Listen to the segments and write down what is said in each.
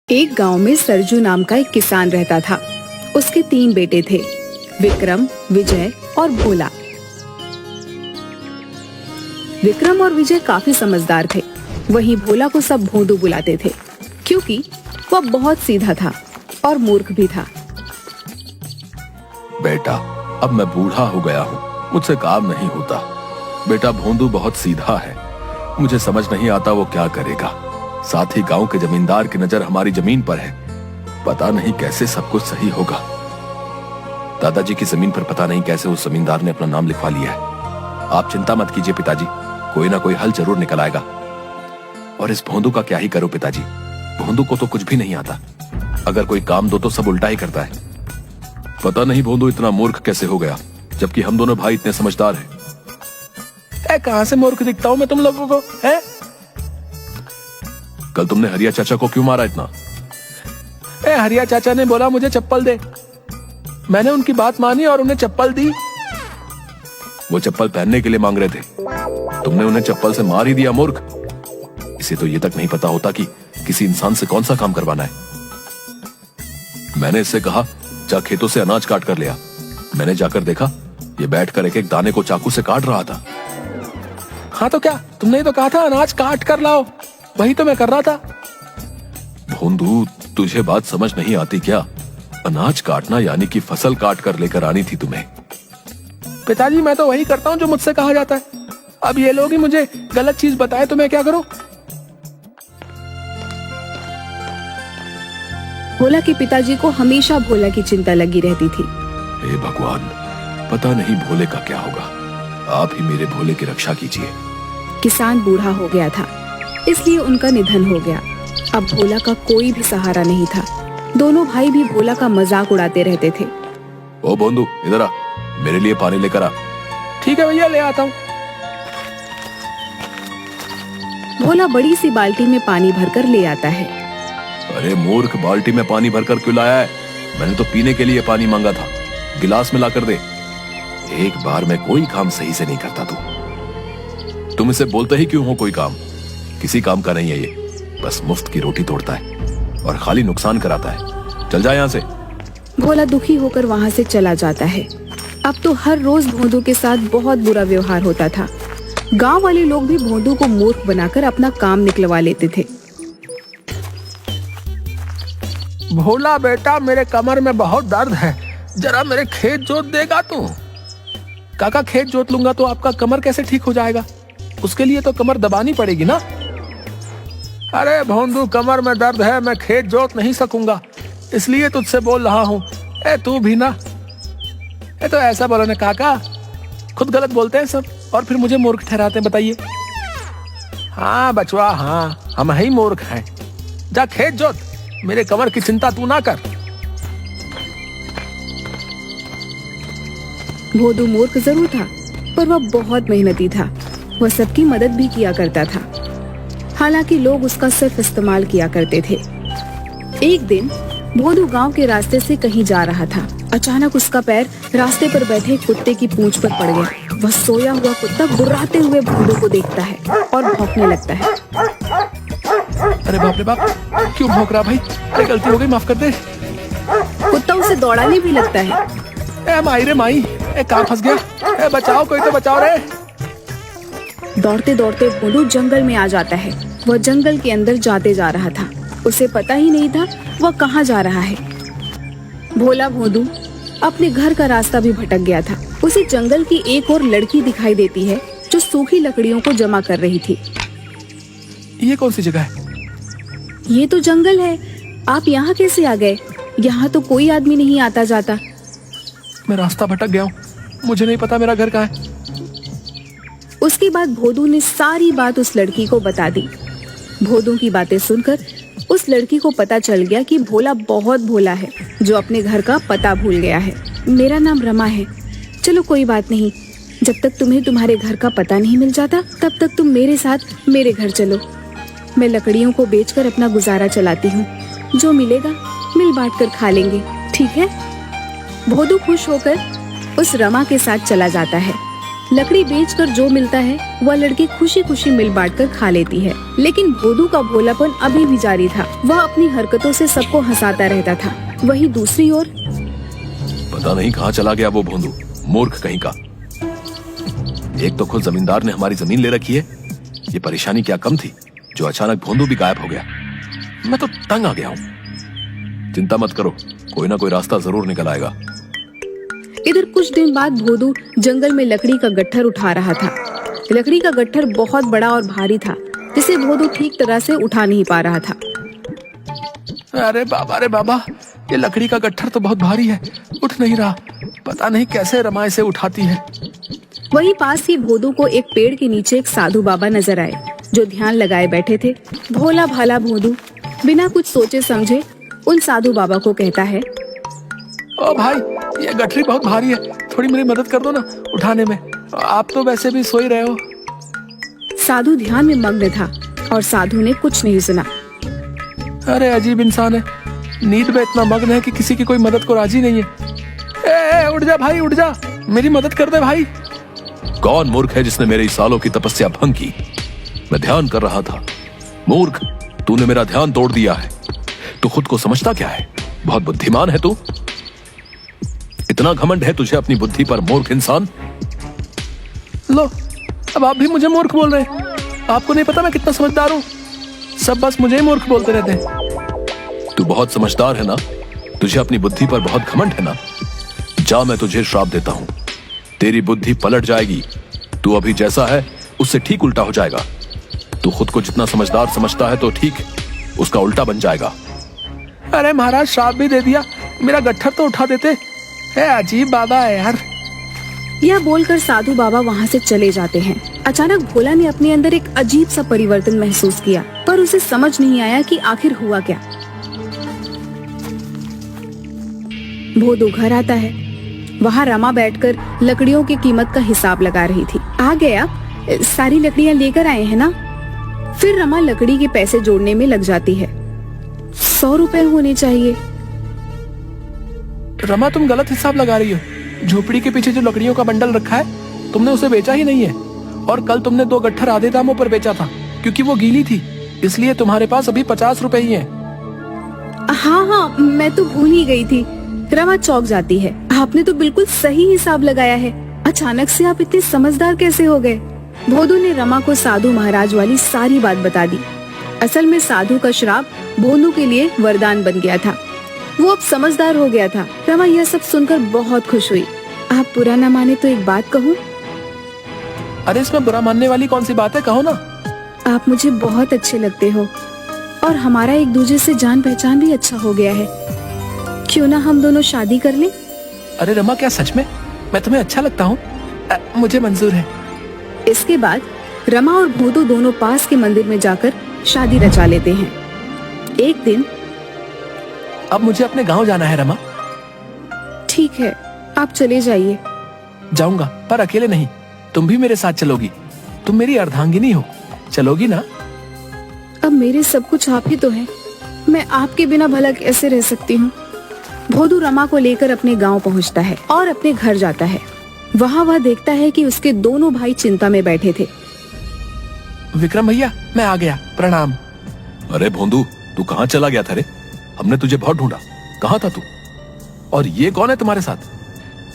एक गांव में सरजू नाम का एक किसान रहता था। उसके 3 बेटे थे, विक्रम, विजय और भोला। विक्रम और विजय काफी समझदार थे। वहीं भोला को सब भोंदू बुलाते थे, क्योंकि वह बहुत सीधा था और मूर्ख भी था। बेटा, अब मैं बूढ़ा हो गया हूँ, मुझसे काम नहीं होता। बेटा भोंदू बहुत सीधा है, मुझे समझ नहीं आता वो क्या करेगा। साथ ही गांव के जमींदार की नजर हमारी जमीन पर है, पता नहीं कैसे सब कुछ सही होगा। दादाजी की जमीन पर पता नहीं कैसे उस जमींदार ने अपना नाम लिखवा लिया है। आप चिंता मत कीजिए पिताजी, कोई ना कोई हल जरूर निकल आएगा। और इस भोंदू का क्या ही करो पिताजी, भोंदू को तो कुछ भी नहीं आता। अगर कोई काम दो तो सब उल्टा ही करता है। पता नहीं भोंदू इतना मूर्ख कैसे हो गया, जबकि हम दोनों भाई इतने समझदार हैं। कहां से मूर्ख दिखता हूं मैं तुम लोगों को? है? कल तुमने हरिया चाचा को क्यों मारा इतना? हरिया चाचा ने बोला मुझे चप्पल दे, मैंने उनकी बात मानी और उन्हें चप्पल दी। वो चप्पल पहनने के लिए मांग रहे थे, तुमने उन्हें चप्पल से मार ही दिया मूर्ख। इसे तो ये तक नहीं पता होता कि किसी इंसान से कौन सा काम करवाना है। मैंने इससे कहा जा खेतों से अनाज काट कर ले आ। मैंने जाकर देखा ये बैठकर एक एक दाने को चाकू से काट रहा था। हाँ तो क्या, तुमने तो कहा था अनाज काट कर लाओ, वही तो मैं कर रहा था। भोंदू, तुझे बात समझ नहीं आती क्या? अनाज काटना यानी कि फसल काट कर लेकर आनी थी तुम्हें। पिताजी मैं तो वही करता हूँ जो मुझसे कहा जाता है। अब ये लोग ही मुझे गलत चीज बताए तो मैं क्या करूं? भोला के पिताजी को हमेशा भोला की चिंता लगी रहती थी। हे भगवान, पता नहीं भोले का क्या होगा, आप ही मेरे भोले की रक्षा कीजिए। किसान बूढ़ा हो गया था, इसलिए उनका निधन हो गया। अब भोला का कोई भी सहारा नहीं था। दोनों भाई भी भोला का मजाक उड़ाते रहते थे। ओ भोंदू, इधर आ, मेरे लिए पानी लेकर आ। ठीक है भैया, ले आता हूँ। भोला बड़ी सी बाल्टी में पानी भरकर ले आता है। अरे मूर्ख, बाल्टी में पानी भरकर क्यों लाया है? मैंने तो पीने के लिए पानी मांगा था, गिलास में लाकर दे। एक बार में कोई काम सही से नहीं करता तुम इसे बोलते ही क्यों हो कोई काम? किसी काम का नहीं है ये, बस मुफ्त की रोटी तोड़ता है और खाली नुकसान कराता है। चल जा यहाँ से। भोला दुखी होकर वहाँ से चला जाता है। अब तो हर रोज भोंदू के साथ बहुत बुरा व्यवहार होता था। गांव वाले लोग भी भोंदू को मूर्ख बनाकर अपना काम निकलवा लेते थे। भोला बेटा, मेरे कमर में बहुत दर्द है, जरा मेरे खेत जोत देगा तू? काका, खेत जोत लूंगा तो आपका कमर कैसे ठीक हो जाएगा? उसके लिए तो कमर दबानी पड़ेगी ना। अरे भोंदू, कमर में दर्द है, मैं खेत जोत नहीं सकूंगा, इसलिए तुझसे बोल रहा हूँ। तू भी ना, तो ऐसा बोलो ना काका, खुद गलत बोलते हैं सब और फिर मुझे मूर्ख ठहराते हैं। बताइए। हाँ बचवा, हाँ हम ही मूर्ख हैं। जा खेत जोत, मेरे कमर की चिंता तू ना कर। भोंदू मूर्ख जरूर था, पर वह बहुत मेहनती था। वह सबकी मदद भी किया करता था, हालांकि लोग उसका सिर्फ इस्तेमाल किया करते थे। एक दिन भोंदू गांव के रास्ते से कहीं जा रहा था। अचानक उसका पैर रास्ते पर बैठे कुत्ते की पूंछ पर पड़ गया। वह सोया हुआ कुत्ता गुर्राते हुए भोंदू को देखता है और भौंकने लगता है। अरे बाप रे बाप, क्यों भौंक रहा भाई? अरे गलती हो गई, माफ कर दे। कुत्ता उसे दौड़ाने भी लगता है। माई रे माई, कहाँ फंस गया? बचाओ, कोई तो बचाओ रे। दौड़ते दौड़ते भोंदू जंगल में आ जाता है। वह जंगल के अंदर जाते जा रहा था, उसे पता ही नहीं था वह कहाँ जा रहा है। भोला भोंदू अपने घर का रास्ता भी भटक गया था। उसे जंगल की एक और लड़की दिखाई देती है जो सूखी लकड़ियों को जमा कर रही थी। ये कौन सी जगह है? ये तो जंगल है, आप यहाँ कैसे आ गए? यहाँ तो कोई आदमी नहीं आता जाता। मैं रास्ता भटक गया हूँ, मुझे नहीं पता मेरा घर कहाँ है। उसके बाद भोंदू ने सारी बात उस लड़की को बता दी। भोंदू की बातें सुनकर उस लड़की को पता चल गया कि भोला बहुत भोला है, जो अपने घर का पता भूल गया है। मेरा नाम रमा है। चलो कोई बात नहीं, जब तक तुम्हें तुम्हारे घर का पता नहीं मिल जाता तब तक तुम मेरे साथ मेरे घर चलो। मैं लकड़ियों को बेचकर अपना गुजारा चलाती हूँ, जो मिलेगा मिल बांट कर खा लेंगे, ठीक है? भोंदू खुश होकर उस रमा के साथ चला जाता है। लकड़ी बेचकर जो मिलता है वह लड़की खुशी खुशी मिल बांटकर खा लेती है। लेकिन भोदू का भोलापन अभी भी जारी था। वह अपनी हरकतों से सबको हंसाता रहता था। वहीं दूसरी ओर पता नहीं कहाँ चला गया वो भोंदू, मूर्ख कहीं का। एक तो खुद जमींदार ने हमारी जमीन ले रखी है, ये परेशानी क्या कम थी जो अचानक भोंदू भी गायब हो गया। मैं तो तंग आ गया हूँ। चिंता मत करो, कोई ना कोई रास्ता जरूर निकल आएगा। इधर कुछ दिन बाद भोदू जंगल में लकड़ी का गट्ठर उठा रहा था। लकड़ी का गट्ठर बहुत बड़ा और भारी था, जिसे भोदू ठीक तरह से उठा नहीं पा रहा था। अरे बाबा, ये लकड़ी का गट्ठर तो बहुत भारी है, उठ नहीं रहा। पता नहीं कैसे रमा इसे उठाती है। वहीं पास ही भोदू को एक पेड़ के नीचे एक साधु बाबा नजर आए, जो ध्यान लगाए बैठे थे। भोला भाला भोदू बिना कुछ सोचे समझे उन साधु बाबा को कहता है, ओ भाई, ये गठरी बहुत भारी है, थोड़ी मेरी मदद कर दो ना उठाने में। आप तो वैसे भी सो ही रहे हो। साधु ध्यान में मग्न था और साधु ने कुछ नहीं सुना। अरे अजीब इंसान है, नींद में इतना मग्न है कि किसी की कोई मदद को राजी नहीं है। ए, उठ जा भाई, उठ जा, मेरी मदद कर दे भाई। कौन मूर्ख है जिसने मेरे सालों की तपस्या भंग की? मैं ध्यान कर रहा था। मूर्ख, तूने मेरा ध्यान तोड़ दिया है। तू खुद को समझता क्या है? बहुत बुद्धिमान है तू। इतना घमंड है तुझे अपनी बुद्धि पर, मूर्ख इंसान। लो, अब आप भी मुझे मूर्ख बोल रहे हैं। आपको नहीं पता मैं कितना समझदार हूँ। सब बस मुझे ही मूर्ख बोलते रहते हैं। तू बहुत समझदार है ना? तुझे अपनी बुद्धि पर बहुत घमंड है ना? जा, मैं तुझे श्राप देता हूँ। तेरी बुद्धि पलट जाएगी। तू अभी जैसा है उससे ठीक उल्टा हो जाएगा। तू खुद को जितना समझदार समझता है तो ठीक उसका उल्टा बन जाएगा। अरे महाराज, श्राप भी दे दिया, मेरा गट्ठर तो उठा देते। अजीब बाबा है यार। यह बोलकर साधु बाबा वहाँ से चले जाते हैं। अचानक भोला ने अपने अंदर एक अजीब सा परिवर्तन महसूस किया, पर उसे समझ नहीं आया कि आखिर हुआ क्या। भोदू घर आता है। वहाँ रमा बैठकर लकड़ियों की कीमत का हिसाब लगा रही थी। आ गया, सारी लकड़ियाँ लेकर आए हैं ना? फिर रमा लकड़ी के पैसे जोड़ने में लग जाती है। 100 रुपए होने चाहिए। रमा, तुम गलत हिसाब लगा रही हो। झोपड़ी के पीछे जो लकड़ियों का बंडल रखा है, तुमने उसे बेचा ही नहीं है। और कल तुमने 2 गट्ठर आधे दामों पर बेचा था, क्योंकि वो गीली थी, इसलिए तुम्हारे पास अभी 50 रुपए ही हैं। हाँ, मैं तो भूल ही गई थी। रमा चौंक जाती है। आपने तो बिल्कुल सही हिसाब लगाया है। अचानक से आप इतने समझदार कैसे हो गए? भोदू ने रमा को साधु महाराज वाली सारी बात बता दी। असल में साधु का श्राप भोदू के लिए वरदान बन गया था। वो अब समझदार हो गया था। रमा यह सब सुनकर बहुत खुश हुई। आप बुरा न माने तो एक बात कहूँ? अरे, इसमें बुरा मानने वाली कौन सी बात है, कहो ना। आप मुझे बहुत अच्छे लगते हो और हमारा एक दूसरे से जान पहचान भी अच्छा हो गया है। क्यों ना हम दोनों शादी कर लें? अरे रमा, क्या सच में मैं तुम्हें अच्छा लगता हूँ? मुझे मंजूर है। इसके बाद रमा और भोदू दोनों पास के मंदिर में जाकर शादी रचा लेते हैं। एक दिन, अब मुझे अपने गांव जाना है रमा। ठीक है, आप चले जाइए। जाऊंगा, पर अकेले नहीं, तुम भी मेरे साथ चलोगी। तुम मेरी अर्धांगिनी हो, चलोगी ना? अब मेरे सब कुछ आप ही तो हैं। मैं आपके बिना भला कैसे रह सकती हूँ? भोदू रमा को लेकर अपने गांव पहुँचता है और अपने घर जाता है। वहाँ वह देखता है कि उसके दोनों भाई चिंता में बैठे थे। विक्रम भैया, मैं आ गया, प्रणाम। अरे भोंदू, तू कहाँ चला गया था रे? हमने तुझे बहुत ढूंढा, कहाँ था तू? और ये कौन है तुम्हारे साथ?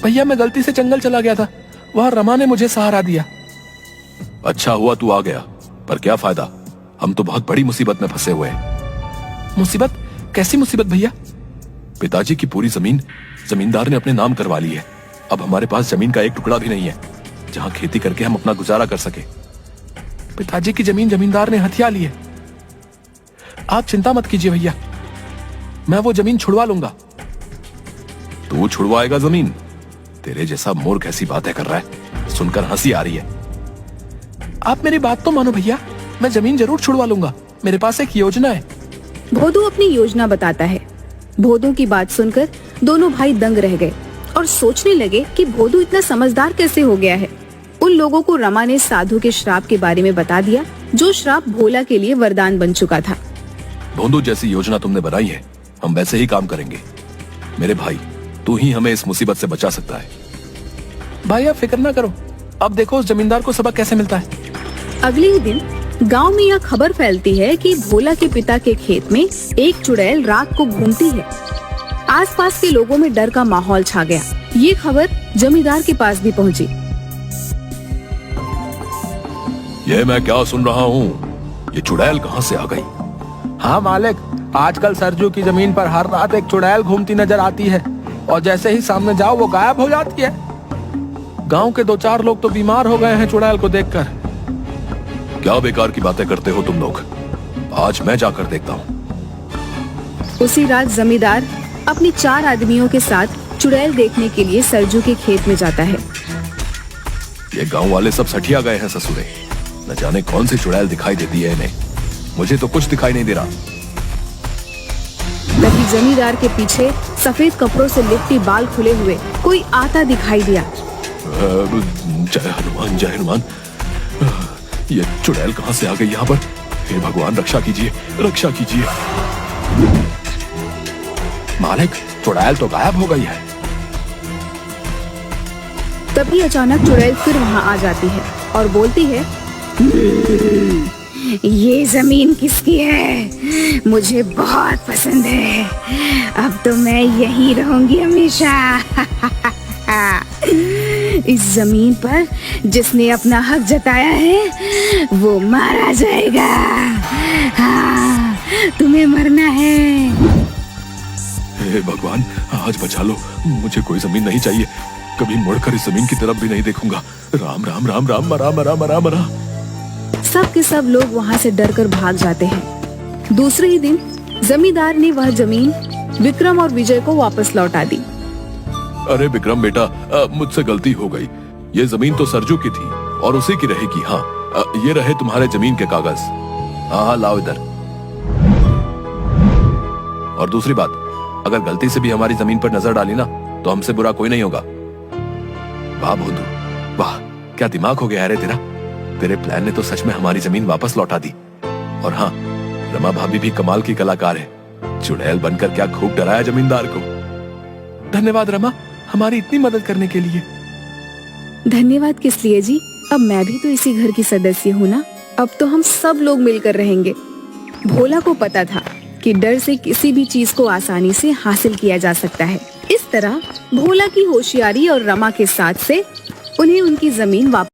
भैया, मैं गलती से जंगल चला गया था, वहाँ रमा ने मुझे सहारा दिया। अच्छा हुआ तू आ गया, पर क्या फायदा? हम तो बहुत बड़ी मुसीबत में फंसे हुए हैं। मुसीबत? कैसी मुसीबत भैया? पिताजी की पूरी जमीन जमींदार ने अपने नाम करवा ली है। अब हमारे पास जमीन का एक टुकड़ा भी नहीं है जहाँ खेती करके हम अपना गुजारा कर सके। पिताजी की जमीन जमींदार ने हथिया ली है। आप चिंता मत कीजिए भैया, मैं वो जमीन छुड़वा लूंगा। तू छुड़वाएगा जमीन? तेरे जैसा मूर्ख ऐसी बातें कर रहा है, सुनकर हंसी आ रही है। आप मेरी बात तो मानो भैया, मैं जमीन जरूर छुड़वा लूंगा। मेरे पास एक योजना है। भोदू अपनी योजना बताता है। भोदू की बात सुनकर दोनों भाई दंग रह गए और सोचने लगे कि भोदू इतना समझदार कैसे हो गया है। उन लोगों को रमा ने साधु के श्राप के बारे में बता दिया, जो श्राप भोला के लिए वरदान बन चुका था। भोंदू, जैसी योजना तुमने बनाई है हम वैसे ही काम करेंगे। मेरे भाई, तू ही हमें इस मुसीबत से बचा सकता है। भाई, आप फिक्र ना करो, अब देखो उस जमींदार को सबक कैसे मिलता है। अगले ही दिन गांव में यह खबर फैलती है कि भोला के पिता के खेत में एक चुड़ैल रात को घूमती है। आसपास के लोगों में डर का माहौल छा गया। ये खबर जमींदार के पास भी पहुंची। ये मैं क्या सुन रहा हूँ? ये चुड़ैल कहाँ से आ गई? हाँ मालिक, आजकल सरजू की जमीन पर हर रात एक चुड़ैल घूमती नजर आती है और जैसे ही सामने जाओ वो गायब हो जाती है। गांव के 2-4 लोग तो बीमार हो गए हैं चुड़ैल को देखकर। क्या बेकार की बातें करते हो तुम लोग? आज मैं जाकर देखता हूँ। उसी रात जमींदार अपने 4 आदमियों के साथ चुड़ैल देखने के लिए सरजू के खेत में जाता है। ये गांव वाले सब सठिया गए हैं ससुरे। न जाने कौन सी चुड़ैल दिखाई देती है इन्हें। मुझे तो कुछ दिखाई नहीं दे रहा। तभी जमींदार के पीछे सफेद कपड़ों से लिपटी बाल खुले हुए कोई आता दिखाई दिया। जय हनुमान, जय हनुमान। ये चुड़ैल कहाँ से आ गई यहाँ पर? हे भगवान, रक्षा कीजिए, रक्षा कीजिए। मालिक, चुड़ैल तो गायब हो गई है। तभी अचानक चुड़ैल फिर वहाँ आ जाती है और बोलती है, ये जमीन किसकी है? मुझे बहुत पसंद है। अब तो मैं यहीं रहूंगी हमेशा। इस जमीन पर जिसने अपना हक जताया है वो मारा जाएगा। हाँ, तुम्हें मरना है। हे भगवान, आज बचा लो। मुझे कोई जमीन नहीं चाहिए। कभी मुड़कर इस जमीन की तरफ भी नहीं देखूंगा। राम राम राम राम, मरा मरा मरा मरा। सब के सब लोग वहाँ से डरकर भाग जाते हैं। दूसरे ही दिन जमींदार ने वह जमीन विक्रम और विजय को वापस लौटा दी। अरे विक्रम बेटा, मुझसे गलती हो गई। ये जमीन तो सरजू की थी और उसी की रहेगी। हाँ, ये रहे तुम्हारे जमीन के कागज। हाँ हाँ, लाओ इधर। और दूसरी बात, अगर गलती से भी हमारी जमीन पर नजर डाली ना तो हमसे बुरा कोई नहीं होगा। वाह भोंदू, वाह, क्या दिमाग हो गया रे तेरा। तेरे प्लान ने तो सच में हमारी जमीन वापस लौटा दी। और हाँ, रमा भाभी भी कमाल की कलाकार है। चुड़ैल बनकर क्या खूब डराया जमींदार को। धन्यवाद रमा, हमारी इतनी मदद करने के लिए। धन्यवाद किस लिए जी? अब मैं भी तो इसी घर की सदस्य हूँ ना। अब तो हम सब लोग मिलकर रहेंगे। भोला को पता था कि डर से किसी भी चीज को आसानी से हासिल किया जा सकता है। इस तरह भोला की होशियारी और रमा के साथ से उन्हें उनकी जमीन वापस